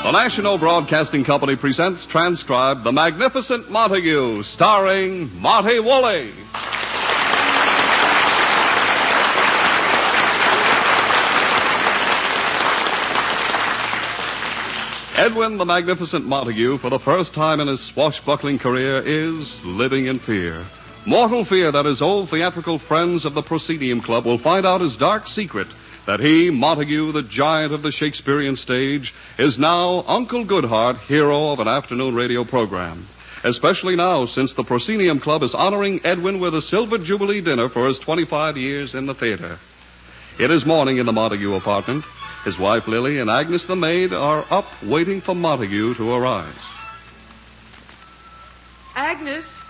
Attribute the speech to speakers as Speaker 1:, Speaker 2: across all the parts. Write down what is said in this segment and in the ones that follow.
Speaker 1: The National Broadcasting Company presents transcribed The Magnificent Montague, starring Monty Woolley. Edwin the Magnificent Montague, for the first time in his swashbuckling career, is living in fear. Mortal fear that his old theatrical friends of the Proscenium Club will find out his dark secret, that he, Montague, the giant of the Shakespearean stage, is now Uncle Goodhart, hero of an afternoon radio program. Especially now, since the Proscenium Club is honoring Edwin with a Silver Jubilee dinner for his 25 years in the theater. It is morning in the Montague apartment. His wife, Lily, and Agnes, the maid, are up waiting for Montague to arise.
Speaker 2: Agnes?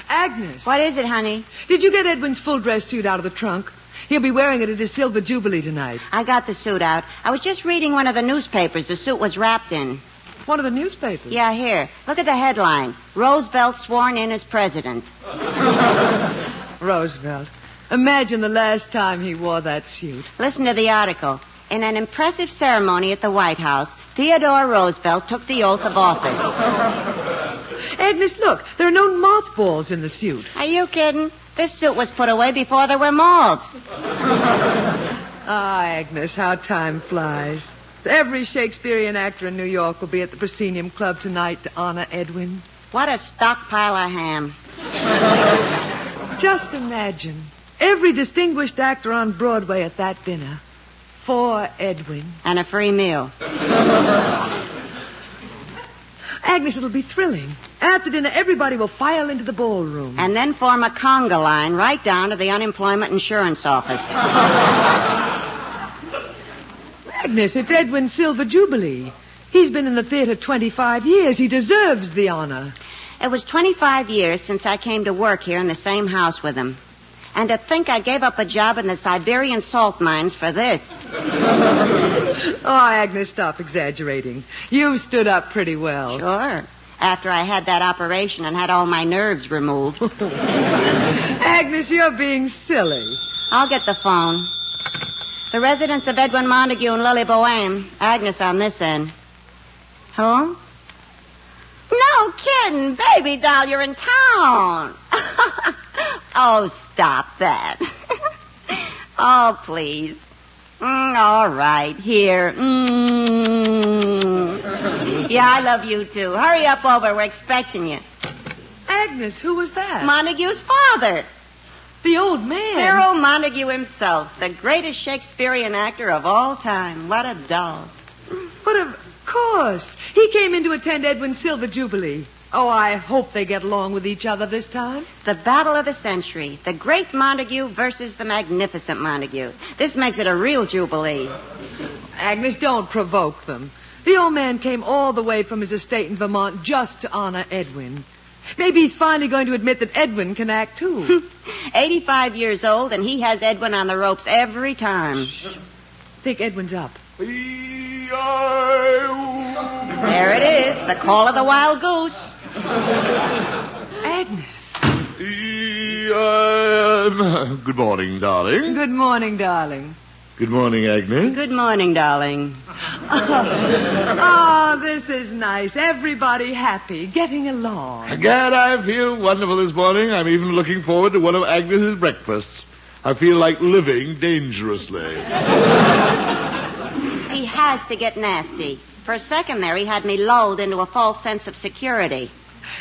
Speaker 2: Agnes.
Speaker 3: What is it, honey?
Speaker 2: Did you get Edwin's full dress suit out of the trunk? He'll be wearing it at his Silver Jubilee tonight.
Speaker 3: I got the suit out. I was just reading one of the newspapers the suit was wrapped in.
Speaker 2: One of the newspapers?
Speaker 3: Yeah, here. Look at the headline. Roosevelt sworn in as president.
Speaker 2: Roosevelt. Imagine the last time he wore that suit.
Speaker 3: Listen to the article. In an impressive ceremony at the White House, Theodore Roosevelt took the oath of office.
Speaker 2: Agnes, look. There are no mothballs in the suit.
Speaker 3: Are you kidding? This suit was put away before there were moths.
Speaker 2: Ah, Agnes, how time flies. Every Shakespearean actor in New York will be at the Proscenium Club tonight to honor Edwin.
Speaker 3: What a stockpile of ham.
Speaker 2: Just imagine. Every distinguished actor on Broadway at that dinner. For Edwin.
Speaker 3: And a free meal.
Speaker 2: Agnes, it'll be thrilling. After dinner, everybody will file into the ballroom.
Speaker 3: And then form a conga line right down to the unemployment insurance office.
Speaker 2: Agnes, it's Edwin's Silver Jubilee. He's been in the theater 25 years. He deserves the honor.
Speaker 3: It was 25 years since I came to work here in the same house with him. And to think I gave up a job in the Siberian salt mines for this.
Speaker 2: Oh, Agnes, stop exaggerating. You've stood up pretty well.
Speaker 3: Sure. After I had that operation and had all my nerves removed.
Speaker 2: Agnes, you're being silly.
Speaker 3: I'll get the phone. The residence of Edwin Montague and Lily Boheme. Agnes on this end. Who? No kidding. Baby doll, you're in town. Oh, stop that. Oh, please. All right, here. Yeah, I love you, too. Hurry up over. We're expecting you.
Speaker 2: Agnes, who was that?
Speaker 3: Montague's father.
Speaker 2: The old man.
Speaker 3: Cyril Montague himself, the greatest Shakespearean actor of all time. What a doll.
Speaker 2: But of course. He came in to attend Edwin's Silver Jubilee. Oh, I hope they get along with each other this time.
Speaker 3: The battle of the century. The great Montague versus the magnificent Montague. This makes it a real jubilee.
Speaker 2: Agnes, don't provoke them. The old man came all the way from his estate in Vermont just to honor Edwin. Maybe he's finally going to admit that Edwin can act, too.
Speaker 3: 85 years old, and he has Edwin on the ropes every time.
Speaker 2: Think Edwin's up.
Speaker 3: There it is, the call of the wild goose.
Speaker 2: Agnes.
Speaker 4: Good morning, darling.
Speaker 2: Good morning, darling.
Speaker 4: Good morning, Agnes.
Speaker 3: Good morning, darling.
Speaker 2: Oh, this is nice. Everybody happy, getting along.
Speaker 4: Gad, I feel wonderful this morning. I'm even looking forward to one of Agnes's breakfasts. I feel like living dangerously.
Speaker 3: He has to get nasty. For a second there, he had me lulled into a false sense of security.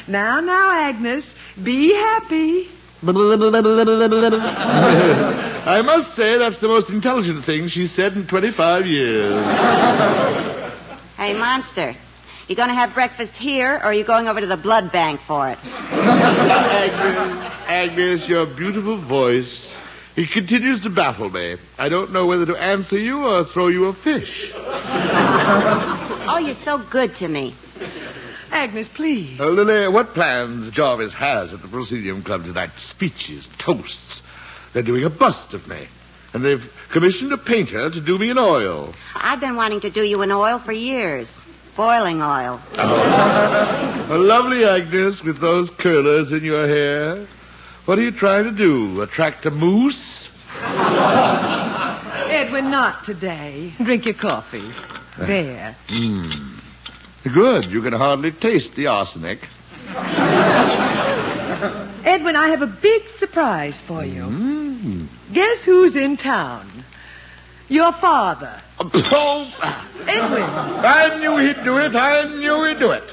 Speaker 2: Now, Agnes, be happy.
Speaker 4: I must say that's the most intelligent thing she's said in 25 years.
Speaker 3: Hey, monster, you going to have breakfast here, or are you going over to the blood bank for it?
Speaker 4: Agnes, your beautiful voice, it continues to baffle me. I don't know whether to answer you or throw you a fish.
Speaker 3: Oh, you're so good to me.
Speaker 2: Agnes, please.
Speaker 4: Lily, what plans Jarvis has at the Proscenium Club tonight? Speeches, toasts. They're doing a bust of me. And they've commissioned a painter to do me in oil.
Speaker 3: I've been wanting to do you in oil for years. Boiling oil.
Speaker 4: Oh, lovely, Agnes, with those curlers in your hair. What are you trying to do? Attract a moose?
Speaker 2: Edwin, not today. Drink your coffee. There.
Speaker 4: Good. You can hardly taste the arsenic.
Speaker 2: Edwin, I have a big surprise for you. Guess who's in town? Your father.
Speaker 4: Oh,
Speaker 2: Edwin.
Speaker 4: I knew he'd do it.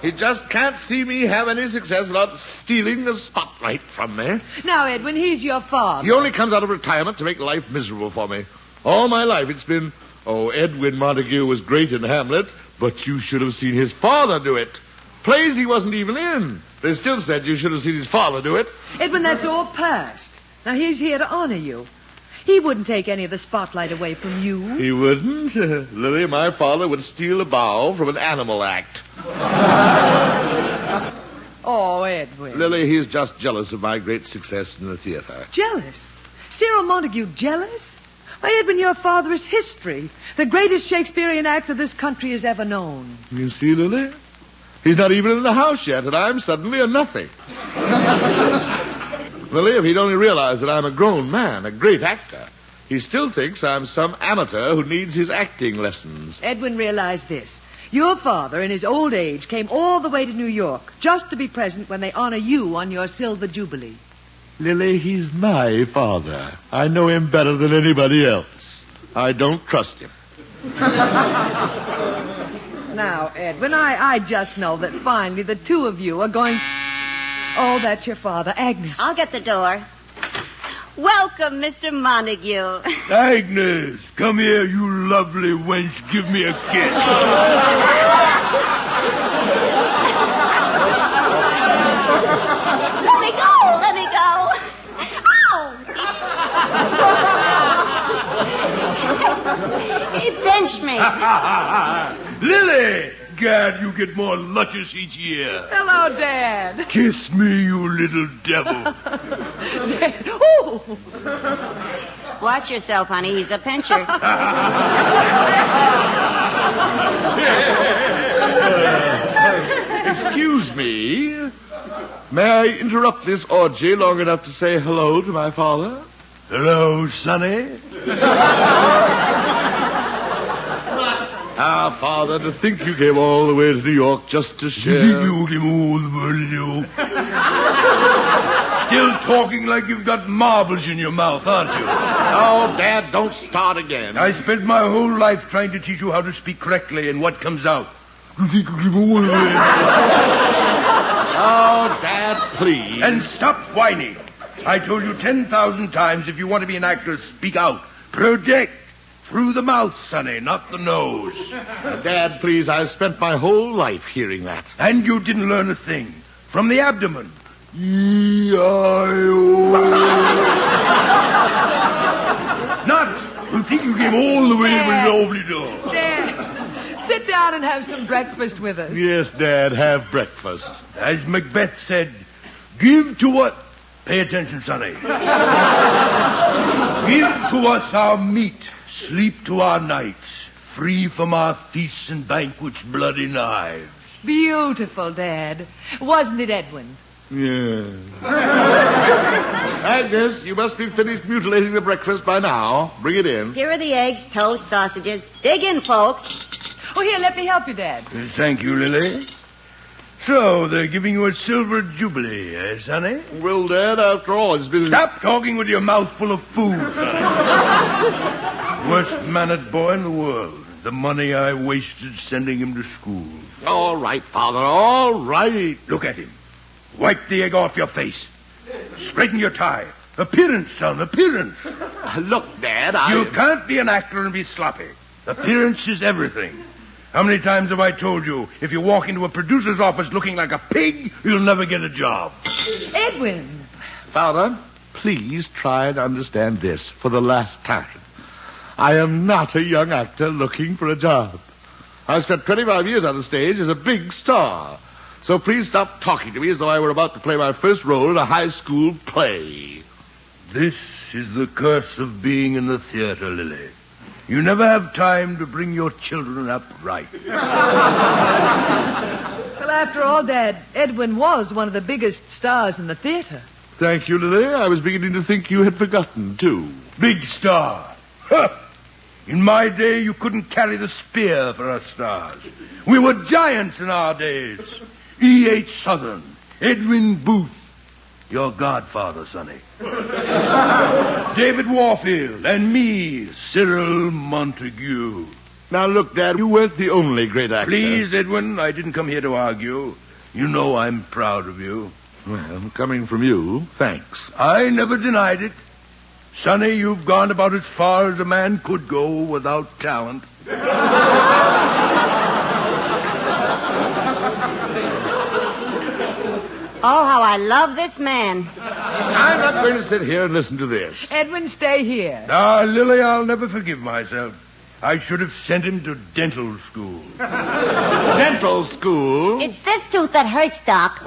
Speaker 4: He just can't see me have any success without stealing the spotlight from me.
Speaker 2: Now, Edwin, he's your father.
Speaker 4: He only comes out of retirement to make life miserable for me. All my life it's been, Edwin Montague was great in Hamlet, but you should have seen his father do it. Plays he wasn't even in. They still said you should have seen his father do it.
Speaker 2: Edwin, that's all past. Now, he's here to honor you. He wouldn't take any of the spotlight away from you.
Speaker 4: He wouldn't? Lily, my father would steal a bow from an animal act.
Speaker 2: Oh, Edwin.
Speaker 4: Lily, he's just jealous of my great success in the theater.
Speaker 2: Jealous? Cyril Montague jealous? Why, Edwin, your father is history. The greatest Shakespearean actor this country has ever known.
Speaker 4: You see, Lily? He's not even in the house yet, and I'm suddenly a nothing. Lily, if he'd only realized that I'm a grown man, a great actor, he still thinks I'm some amateur who needs his acting lessons.
Speaker 2: Edwin, realize this. Your father, in his old age, came all the way to New York just to be present when they honor you on your silver jubilee.
Speaker 4: Lily, he's my father. I know him better than anybody else. I don't trust him.
Speaker 2: Now, Edwin, I just know that finally the two of you are going... Oh, that's your father, Agnes.
Speaker 3: I'll get the door. Welcome, Mr. Montague.
Speaker 5: Agnes, come here, you lovely wench. Give me a kiss.
Speaker 3: Let me go. Ow! He pinched me.
Speaker 5: Lily! Gad, you get more luscious each year.
Speaker 2: Hello, Dad.
Speaker 5: Kiss me, you little devil.
Speaker 2: Dad. Ooh.
Speaker 3: Watch yourself, honey. He's a pincher.
Speaker 4: Excuse me. May I interrupt this orgy long enough to say hello to my father?
Speaker 5: Hello, Sonny.
Speaker 4: Ah, Father, to think you came all the way to New York just to share...
Speaker 5: You came all the way to New York. Still talking like you've got marbles in your mouth, aren't you?
Speaker 4: Oh, Dad, don't start again.
Speaker 5: I spent my whole life trying to teach you how to speak correctly, and what comes out? You think you came all the way?
Speaker 4: Oh, Dad, please.
Speaker 5: And stop whining. I told you 10,000 times, if you want to be an actor, speak out. Project. Through the mouth, Sonny, not the nose.
Speaker 4: Dad, please, I've spent my whole life hearing that.
Speaker 5: And you didn't learn a thing. From the abdomen.
Speaker 4: E-I-O.
Speaker 5: Not. You think you came all the way to the lovely door.
Speaker 2: Dad, sit down and have some breakfast with us.
Speaker 4: Yes, Dad, have breakfast.
Speaker 5: As Macbeth said, give to what... Pay attention, Sonny. Give to us our meat. Sleep to our nights, free from our feasts and banquets, bloody knives.
Speaker 2: Beautiful, Dad. Wasn't it, Edwin?
Speaker 4: Yeah. Agnes, you must be finished mutilating the breakfast by now. Bring it in.
Speaker 3: Here are the eggs, toast, sausages. Dig in, folks.
Speaker 2: Oh, here, let me help you, Dad.
Speaker 5: Thank you, Lily. So, they're giving you a silver jubilee, eh, Sonny?
Speaker 4: Well, Dad, after all, it's been...
Speaker 5: Stop talking with your mouth full of food, Sonny. Worst-mannered boy in the world. The money I wasted sending him to school.
Speaker 4: All right, Father, all right.
Speaker 5: Look at him. Wipe the egg off your face. Straighten your tie. Appearance, son, appearance.
Speaker 4: Look, Dad,
Speaker 5: You can't be an actor and be sloppy. Appearance is everything. How many times have I told you, if you walk into a producer's office looking like a pig, you'll never get a job?
Speaker 2: Edwin.
Speaker 4: Father, please try and understand this for the last time. I am not a young actor looking for a job. I've spent 25 years on the stage as a big star. So please stop talking to me as though I were about to play my first role in a high school play.
Speaker 5: This is the curse of being in the theater, Lily. You never have time to bring your children up right.
Speaker 2: Well, after all, Dad, Edwin was one of the biggest stars in the theater.
Speaker 4: Thank you, Lily. I was beginning to think you had forgotten, too.
Speaker 5: Big star. Huh. In my day, you couldn't carry the spear for us stars. We were giants in our days. E.H. Southern, Edwin Booth, your godfather, Sonny. David Warfield, and me, Cyril Montague.
Speaker 4: Now, look, Dad, you weren't the only great actor.
Speaker 5: Please, Edwin, I didn't come here to argue. You know I'm proud of you.
Speaker 4: Well, coming from you, thanks.
Speaker 5: I never denied it. Sonny, you've gone about as far as a man could go without talent.
Speaker 3: Oh, how I love this man.
Speaker 4: I'm not going to sit here and listen to this.
Speaker 2: Edwin, stay here.
Speaker 5: Ah, Lily, I'll never forgive myself. I should have sent him to dental school.
Speaker 4: Dental school?
Speaker 3: It's this tooth that hurts, Doc.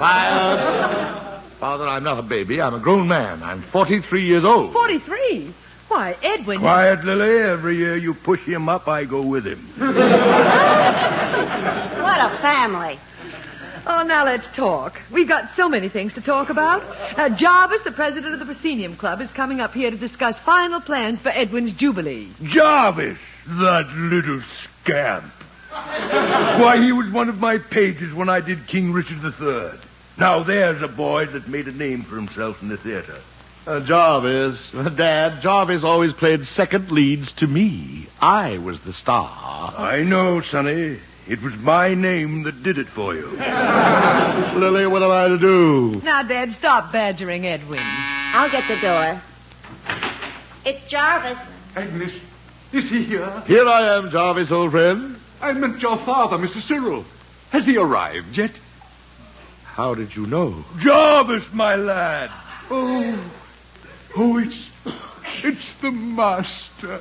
Speaker 4: Father, I'm not a baby. I'm a grown man. I'm 43 years old.
Speaker 2: 43? Why, Edwin...
Speaker 5: Quiet, Lily. Every year you push him up, I go with him.
Speaker 3: What a family.
Speaker 2: Oh, now let's talk. We've got so many things to talk about. Jarvis, the president of the Proscenium Club, is coming up here to discuss final plans for Edwin's Jubilee.
Speaker 5: Jarvis, that little scamp. Why, he was one of my pages when I did King Richard III. Now there's a boy that made a name for himself in the theater.
Speaker 4: Jarvis, Dad, Jarvis always played second leads to me. I was the star.
Speaker 5: I know, Sonny. It was my name that did it for you.
Speaker 4: Lily, what am I to do?
Speaker 2: Now, Dad, stop badgering Edwin.
Speaker 3: I'll get the door. It's Jarvis.
Speaker 6: Agnes, is he here?
Speaker 4: Here I am, Jarvis, old friend.
Speaker 6: I meant your father, Mr. Cyril. Has he arrived yet?
Speaker 4: How did you know?
Speaker 5: Jarvis, my lad.
Speaker 6: Oh, it's the master.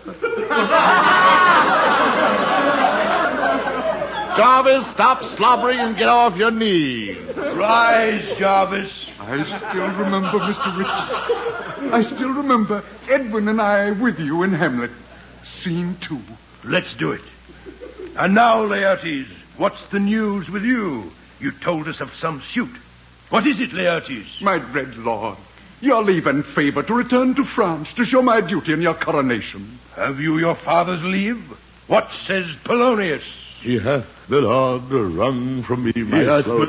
Speaker 4: Jarvis, stop slobbering and get off your knees.
Speaker 5: Rise, Jarvis.
Speaker 6: I still remember, Mr. Richard. I still remember Edwin and I with you in Hamlet. Scene 2.
Speaker 5: Let's do it. And now, Laertes, what's the news with you? You told us of some suit. What is it, Laertes?
Speaker 6: My dread lord, your leave and favor to return to France to show my duty in your coronation.
Speaker 5: Have you your father's leave? What says Polonius?
Speaker 4: He hath the Lord wrung from me my soul.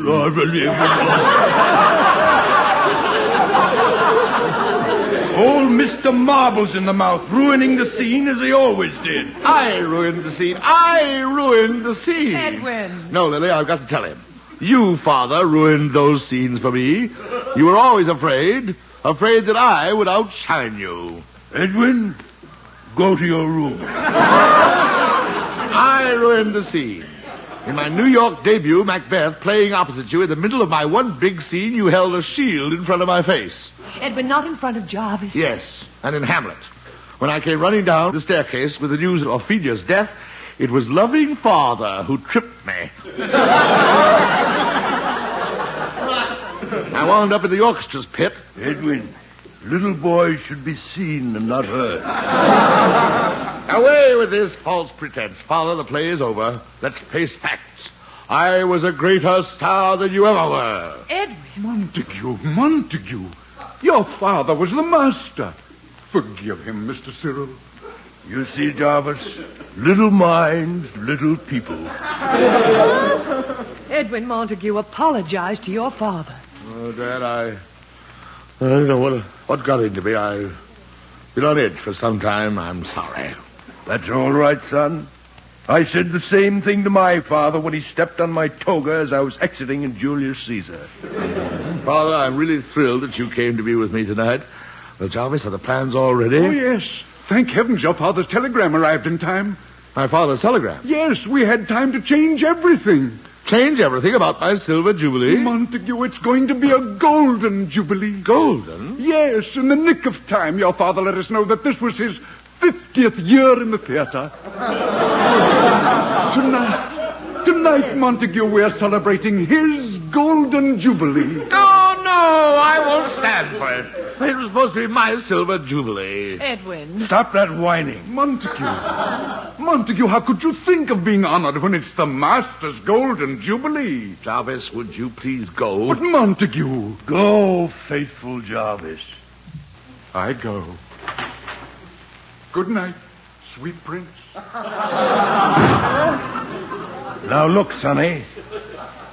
Speaker 5: Old Mr. Marbles in the mouth, ruining the scene as he always did.
Speaker 4: I ruined the scene. I ruined the scene.
Speaker 2: Edwin.
Speaker 4: No, Lily, I've got to tell him. You, Father, ruined those scenes for me. You were always afraid that I would outshine you.
Speaker 5: Edwin, go to your room.
Speaker 4: I ruined the scene. In my New York debut, Macbeth, playing opposite you, in the middle of my one big scene, you held a shield in front of my face.
Speaker 2: Edwin, not in front of Jarvis.
Speaker 4: Yes, and in Hamlet. When I came running down the staircase with the news of Ophelia's death, it was loving Father who tripped me. I wound up in the orchestra's pit.
Speaker 5: Edwin, little boys should be seen and not heard.
Speaker 4: Away with this false pretense. Father, the play is over. Let's face facts. I was a greater star than you ever were.
Speaker 2: Edwin.
Speaker 6: Montague. Your father was the master. Forgive him, Mr. Cyril.
Speaker 5: You see, Jarvis, little minds, little people.
Speaker 2: Edwin Montague, apologize to your father.
Speaker 4: Oh, Dad, I don't know what got into me. I've been on edge for some time. I'm sorry.
Speaker 5: That's all right, son. I said the same thing to my father when he stepped on my toga as I was exiting in Julius Caesar.
Speaker 4: Father, I'm really thrilled that you came to be with me tonight. Well, Jarvis, are the plans all ready?
Speaker 6: Oh, yes. Thank heavens your father's telegram arrived in time.
Speaker 4: My father's telegram?
Speaker 6: Yes, we had time to change everything.
Speaker 4: Change everything about my silver jubilee?
Speaker 6: Montague, it's going to be a golden jubilee.
Speaker 4: Golden?
Speaker 6: Yes, in the nick of time, your father let us know that this was his 50th year in the theater. Tonight, Montague, we're celebrating his golden jubilee.
Speaker 4: No, I won't stand for it. It was supposed to be my silver jubilee.
Speaker 2: Edwin.
Speaker 5: Stop that whining.
Speaker 6: Montague, how could you think of being honored when it's the master's golden jubilee?
Speaker 4: Jarvis, would you please go?
Speaker 6: But Montague.
Speaker 5: Go, faithful Jarvis.
Speaker 6: I go. Good night, sweet prince.
Speaker 5: Now look, Sonny.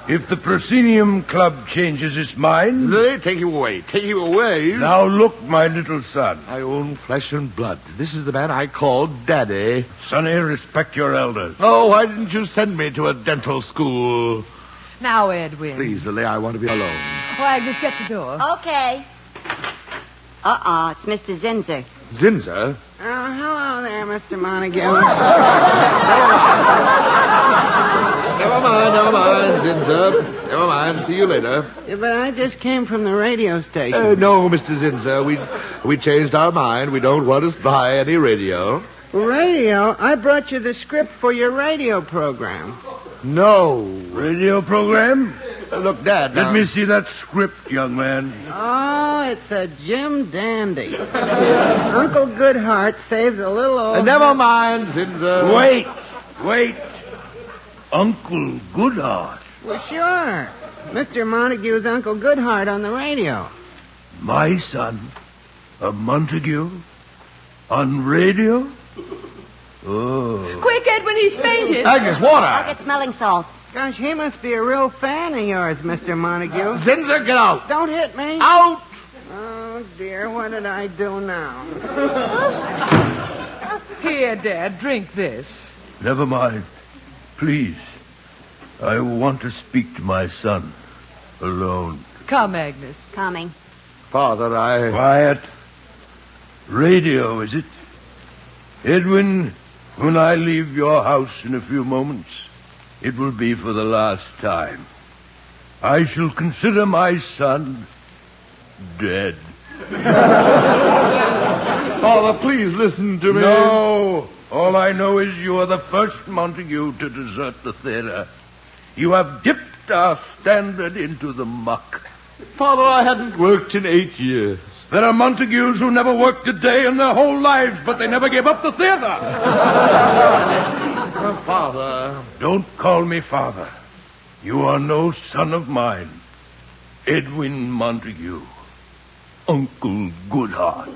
Speaker 5: If the Proscenium Club changes its mind...
Speaker 4: Take him away. Take him away.
Speaker 5: Now look, my little son.
Speaker 4: My own flesh and blood. This is the man I call Daddy.
Speaker 5: Sonny, respect your elders.
Speaker 4: Oh, why didn't you send me to a dental school?
Speaker 2: Now, Edwin.
Speaker 4: Please, Lily, I want to be alone.
Speaker 2: Oh, Agnes, get the door.
Speaker 3: Okay. It's Mr. Zinser.
Speaker 4: Zinser?
Speaker 7: Oh, hello there, Mr. Montague.
Speaker 4: Never mind, Zinser. Never mind. See you later.
Speaker 7: Yeah, but I just came from the radio station.
Speaker 4: No, Mr. Zinser. We changed our mind. We don't want to buy any radio.
Speaker 7: Radio? I brought you the script for your radio program.
Speaker 4: No.
Speaker 5: Radio program?
Speaker 4: Look, Dad.
Speaker 5: Let me see that script, young man.
Speaker 7: Oh, it's a Jim Dandy. Uncle Goodhart saves a little old...
Speaker 4: Never mind, Zinser.
Speaker 5: Wait. Uncle Goodhart.
Speaker 7: Well, sure. Mr. Montague's Uncle Goodhart on the radio.
Speaker 5: My son, a Montague? On radio? Oh.
Speaker 2: Quick, Edwin, he's fainted.
Speaker 4: Agnes, water.
Speaker 3: I'll get smelling salts.
Speaker 7: Gosh, he must be a real fan of yours, Mr. Montague.
Speaker 4: Zinser, get out.
Speaker 7: Don't hit me.
Speaker 4: Out.
Speaker 7: Oh, dear, what did I do now?
Speaker 2: Here, Dad, drink this.
Speaker 5: Never mind. Please. I want to speak to my son. Alone.
Speaker 2: Come, Agnes.
Speaker 3: Coming.
Speaker 4: Father,
Speaker 5: Quiet. Radio, is it? Edwin, when I leave your house in a few moments, it will be for the last time. I shall consider my son dead.
Speaker 4: Father, please listen to me.
Speaker 5: No. All I know is you are the first Montague to desert the theater. You have dipped our standard into the muck.
Speaker 4: Father, I hadn't worked in 8 years.
Speaker 5: There are Montagues who never worked a day in their whole lives, but they never gave up the theater.
Speaker 4: Father.
Speaker 5: Don't call me father. You are no son of mine. Edwin Montague. Uncle Goodhart.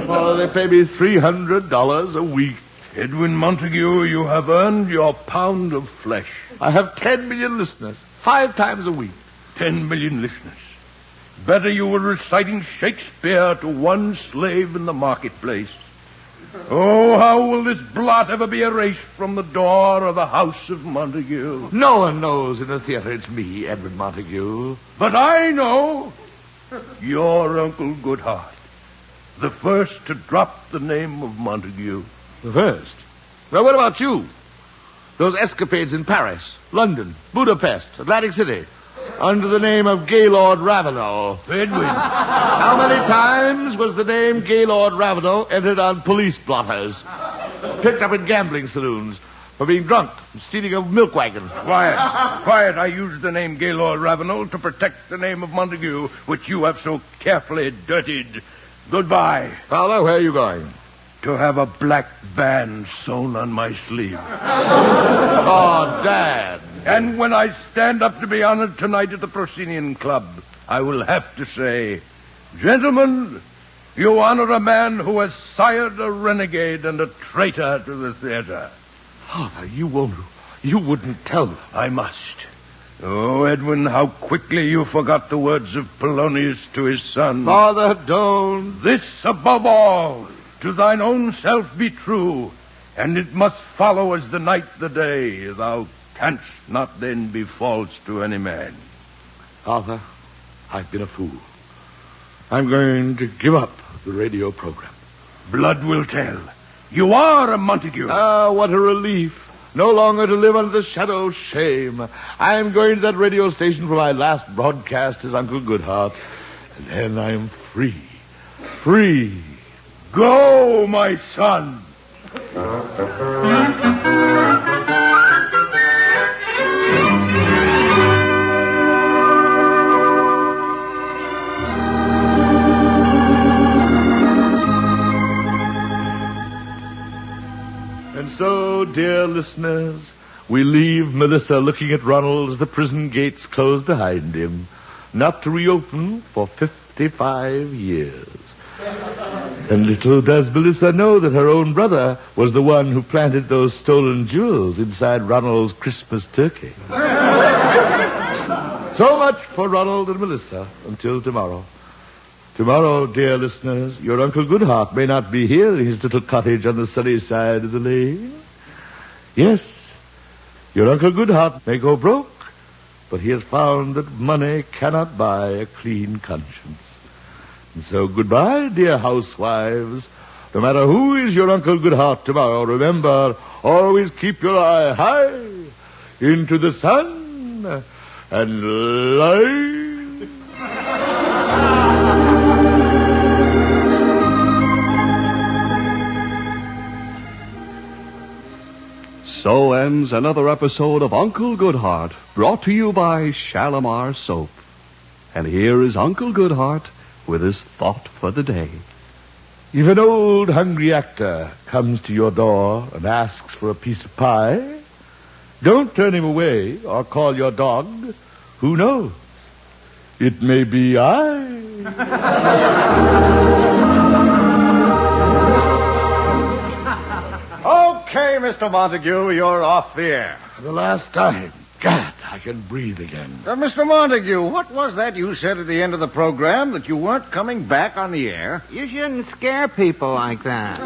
Speaker 4: Father, they pay me $300 a week.
Speaker 5: Edwin Montague, you have earned your pound of flesh.
Speaker 4: I have 10 million listeners, 5 times a week.
Speaker 5: 10 million listeners. Better you were reciting Shakespeare to one slave in the marketplace. Oh, how will this blot ever be erased from the door of the house of Montague?
Speaker 4: No one knows in the theater it's me, Edwin Montague.
Speaker 5: But I know. You're Uncle Goodhart. The first to drop the name of Montague.
Speaker 4: The first? Well, what about you? Those escapades in Paris, London, Budapest, Atlantic City, under the name of Gaylord Ravenel.
Speaker 5: Edwin.
Speaker 4: How many times was the name Gaylord Ravenel entered on police blotters? Picked up in gambling saloons for being drunk and stealing a milk wagon.
Speaker 5: Quiet. I used the name Gaylord Ravenel to protect the name of Montague, which you have so carefully dirtied. Goodbye.
Speaker 4: Father, where are you going?
Speaker 5: To have a black band sewn on my sleeve.
Speaker 4: Oh, Dad.
Speaker 5: And when I stand up to be honored tonight at the Proscenium Club, I will have to say, gentlemen, you honor a man who has sired a renegade and a traitor to the theater.
Speaker 4: Father, you wouldn't tell them.
Speaker 5: I must. Oh, Edwin, how quickly you forgot the words of Polonius to his son.
Speaker 4: Father, don't.
Speaker 5: This above all, to thine own self be true, and it must follow as the night the day. Thou canst not then be false to any man.
Speaker 4: Father, I've been a fool. I'm going to give up the radio program.
Speaker 5: Blood will tell. You are a Montague.
Speaker 4: Ah, what a relief. No longer to live under the shadow of shame. I'm going to that radio station for my last broadcast as Uncle Goodhart. And then I'm free. Free.
Speaker 5: Go, my son.
Speaker 4: And so, dear listeners, we leave Melissa looking at Ronald as the prison gates close behind him, not to reopen for 55 years. And little does Melissa know that her own brother was the one who planted those stolen jewels inside Ronald's Christmas turkey. So much for Ronald and Melissa until tomorrow. Tomorrow, dear listeners, your Uncle Goodhart may not be here in his little cottage on the sunny side of the lane. Yes, your Uncle Goodhart may go broke, but he has found that money cannot buy a clean conscience. And so goodbye, dear housewives. No matter who is your Uncle Goodhart tomorrow, remember, always keep your eye high into the sun and light.
Speaker 1: So ends another episode of Uncle Goodhart, brought to you by Shalimar Soap. And here is Uncle Goodhart with his thought for the day.
Speaker 4: If an old hungry actor comes to your door and asks for a piece of pie, don't turn him away or call your dog. Who knows? It may be I.
Speaker 8: Okay, Mr. Montague, you're off the air.
Speaker 4: For the last time. God, I can breathe again.
Speaker 8: Mr. Montague, what was that you said at the end of the program, that you weren't coming back on the air?
Speaker 7: You shouldn't scare people like that.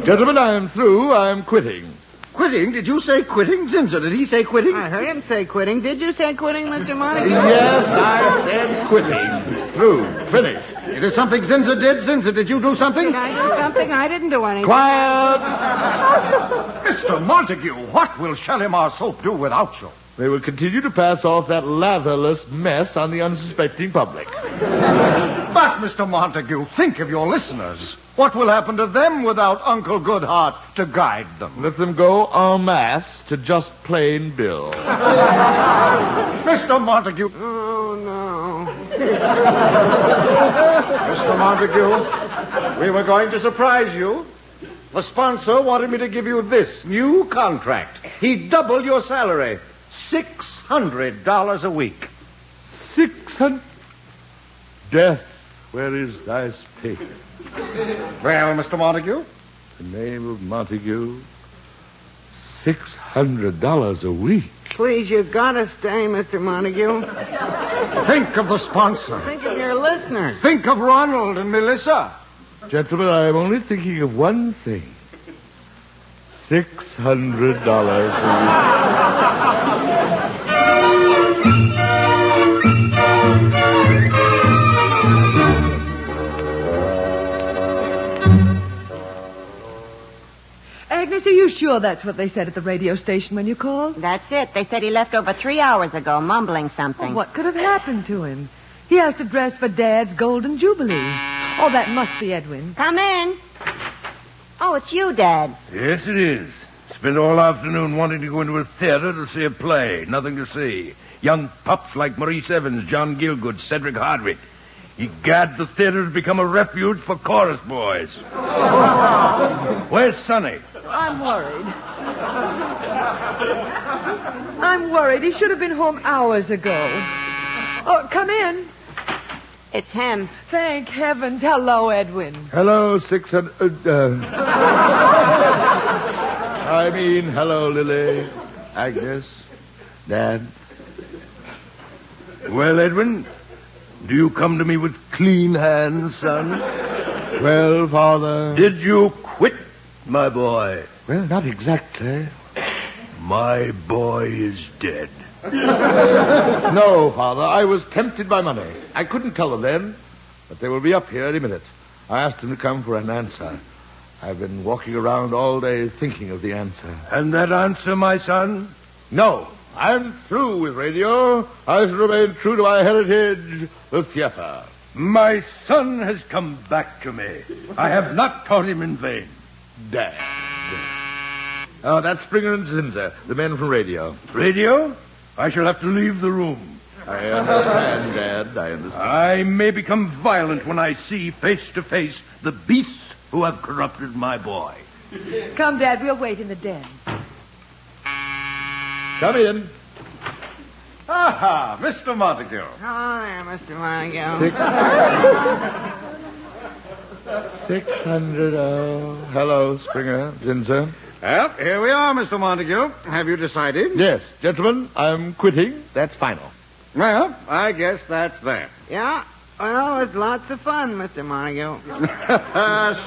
Speaker 4: Gentlemen, I am through. I am quitting.
Speaker 8: Quitting? Did you say quitting? Zinzer, did he say quitting?
Speaker 7: I heard him say quitting. Did you say quitting, Mr. Montague?
Speaker 4: Yes, I said quitting. Through. Finished.
Speaker 8: Is it something Zinzer did? Zinzer, did you do something?
Speaker 7: Did I do something? I didn't do anything.
Speaker 4: Quiet!
Speaker 8: Mr. Montague, what will Shalimar Soap do without you?
Speaker 4: They will continue to pass off that latherless mess on the unsuspecting public.
Speaker 8: But, Mr. Montague, think of your listeners. What will happen to them without Uncle Goodhart to guide them?
Speaker 4: Let them go en masse to just plain Bill.
Speaker 8: Mr. Montague.
Speaker 7: Oh, no.
Speaker 8: Mr. Montague, we were going to surprise you. The sponsor wanted me to give you this new contract. He'd double your salary. $600 a week.
Speaker 4: 600. Death, where is thy sting?
Speaker 8: Well, Mr. Montague?
Speaker 4: The name of Montague. $600 a week.
Speaker 7: Please, you gotta stay, Mr. Montague.
Speaker 8: Think of the sponsor.
Speaker 7: Think of your listeners.
Speaker 8: Think of Ronald and Melissa.
Speaker 4: Gentlemen, I am only thinking of one thing. $600 a
Speaker 2: Agnes, are you sure that's what they said at the radio station when you called?
Speaker 3: That's it. They said he left over 3 hours ago, mumbling something.
Speaker 2: Well, what could have happened to him? He has to dress for Dad's Golden Jubilee. Oh, that must be Edwin.
Speaker 3: Come in. Oh, it's you, Dad.
Speaker 5: Yes, it is. Spent all afternoon wanting to go into a theater to see a play. Nothing to see. Young pups like Maurice Evans, John Gielgud, Cedric Hardwick. Egad, the theater's become a refuge for chorus boys. Where's Sonny?
Speaker 2: I'm worried. He should have been home hours ago. Oh, come in.
Speaker 3: It's him.
Speaker 2: Thank heavens. Hello, Edwin.
Speaker 4: Hello, 600... I mean, hello, Lily, Agnes, Dad.
Speaker 5: Well, Edwin, do you come to me with clean hands, son?
Speaker 4: Well, Father...
Speaker 5: Did you quit, my boy?
Speaker 4: Well, not exactly.
Speaker 5: My boy is dead.
Speaker 4: No, Father, I was tempted by money. I couldn't tell them then, but they will be up here any minute. I asked them to come for an answer. I've been walking around all day thinking of the answer.
Speaker 5: And that answer, my son?
Speaker 4: No, I'm through with radio. I shall remain true to my heritage, the theater.
Speaker 5: My son has come back to me. I have not taught him in vain.
Speaker 4: Dad. Oh, that's Springer and Zinzer, the men from radio.
Speaker 5: Radio? I shall have to leave the room.
Speaker 4: I understand, Dad. I understand.
Speaker 5: I may become violent when I see face to face the beasts who have corrupted my boy.
Speaker 2: Come, Dad. We'll wait in the den.
Speaker 4: Come in.
Speaker 8: Aha, Mr. Montague.
Speaker 7: Hello there, Mr. Montague.
Speaker 4: 600. Oh, hello, Springer. Zinzer.
Speaker 8: Well, here we are, Mr. Montague. Have you decided?
Speaker 4: Yes, gentlemen, I'm quitting. That's final.
Speaker 8: Well, I guess that's that.
Speaker 7: Yeah, well, it's lots of fun, Mr. Montague.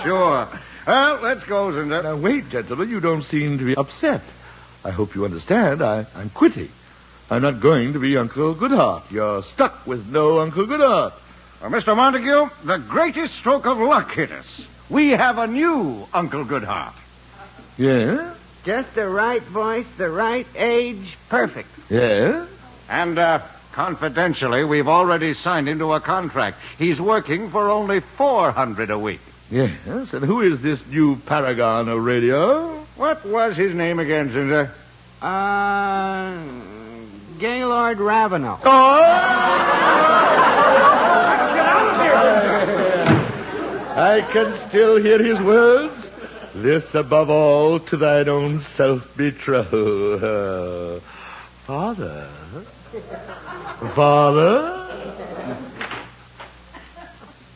Speaker 8: Sure. Well, let's go, Zinder.
Speaker 4: Now, wait, gentlemen. You don't seem to be upset. I hope you understand. I'm quitting. I'm not going to be Uncle Goodhart. You're stuck with no Uncle Goodhart.
Speaker 8: Well, Mr. Montague, the greatest stroke of luck hit us. We have a new Uncle Goodhart.
Speaker 4: Yeah?
Speaker 7: Just the right voice, the right age, perfect.
Speaker 4: Yeah?
Speaker 8: And, confidentially, we've already signed him to a contract. He's working for only $400 a week.
Speaker 4: Yes, and who is this new paragon of radio?
Speaker 8: What was his name again, Zinder?
Speaker 7: Gaylord Ravenel.
Speaker 4: I can still hear his words. This above all to thine own self betroth. Father? Father?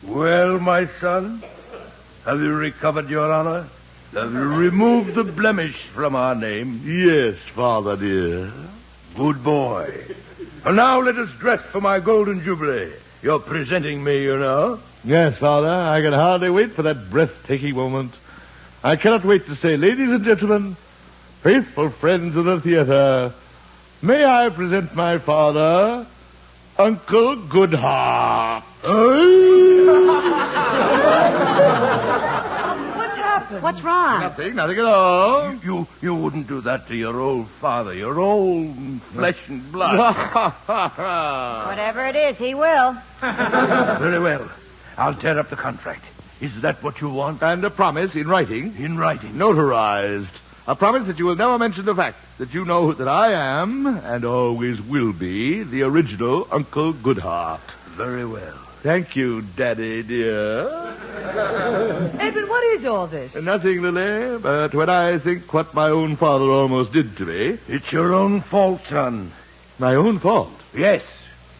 Speaker 5: Well, my son, have you recovered your honor? Have you removed the blemish from our name?
Speaker 4: Yes, Father dear.
Speaker 5: Good boy. And now let us dress for my golden jubilee. You're presenting me, you know.
Speaker 4: Yes, Father, I can hardly wait for that breathtaking moment. I cannot wait to say, ladies and gentlemen, faithful friends of the theater, may I present my father, Uncle Goodhart.
Speaker 3: What's wrong?
Speaker 4: Nothing at all.
Speaker 5: You wouldn't do that to your old father, your old flesh and blood.
Speaker 3: Whatever it is, he will.
Speaker 5: Very well. I'll tear up the contract. Is that what you want?
Speaker 4: And a promise in writing.
Speaker 5: In writing.
Speaker 4: Notarized. A promise that you will never mention the fact that you know that I am, and always will be, the original Uncle Goodhart.
Speaker 5: Very well.
Speaker 4: Thank you, Daddy, dear.
Speaker 2: Edwin, what is all this?
Speaker 4: Nothing, Lily, but when I think what my own father almost did to me...
Speaker 5: It's your own fault, son.
Speaker 4: My own fault?
Speaker 5: Yes.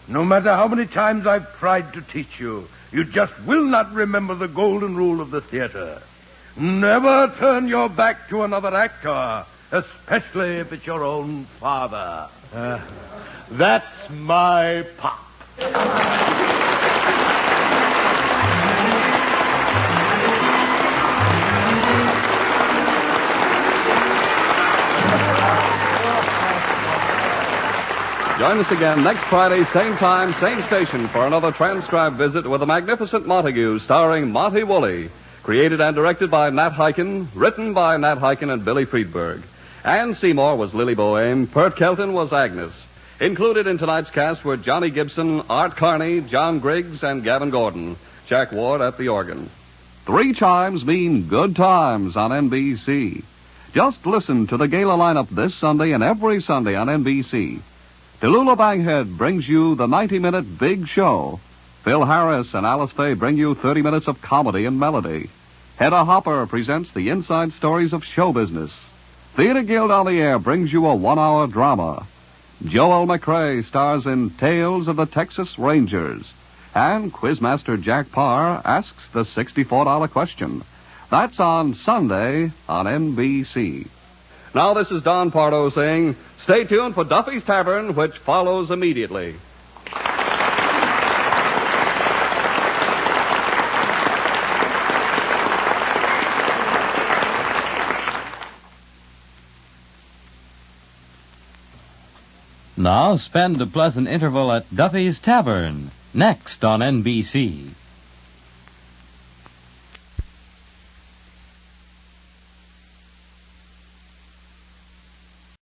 Speaker 5: No matter how many times I've tried to teach you, you just will not remember the golden rule of the theater. Never turn your back to another actor, especially if it's your own father.
Speaker 4: That's my pop.
Speaker 1: Join us again next Friday, same time, same station, for another transcribed visit with the Magnificent Montague, starring Monty Woolley. Created and directed by Nat Hiken, written by Nat Hiken and Billy Friedberg. Anne Seymour was Lily Boehm, Pert Kelton was Agnes. Included in tonight's cast were Johnny Gibson, Art Carney, John Griggs, and Gavin Gordon. Jack Ward at the organ. 3 chimes mean good times on NBC. Just listen to the gala lineup this Sunday and every Sunday on NBC. Tallulah Bankhead brings you the 90-minute Big Show. Phil Harris and Alice Faye bring you 30 minutes of comedy and melody. Hedda Hopper presents the inside stories of show business. Theater Guild on the Air brings you a 1-hour drama. Joel McRae stars in Tales of the Texas Rangers. And Quizmaster Jack Parr asks the $64 question. That's on Sunday on NBC. Now this is Don Pardo saying, stay tuned for Duffy's Tavern, which follows immediately.
Speaker 9: Now spend a pleasant interval at Duffy's Tavern, next on NBC.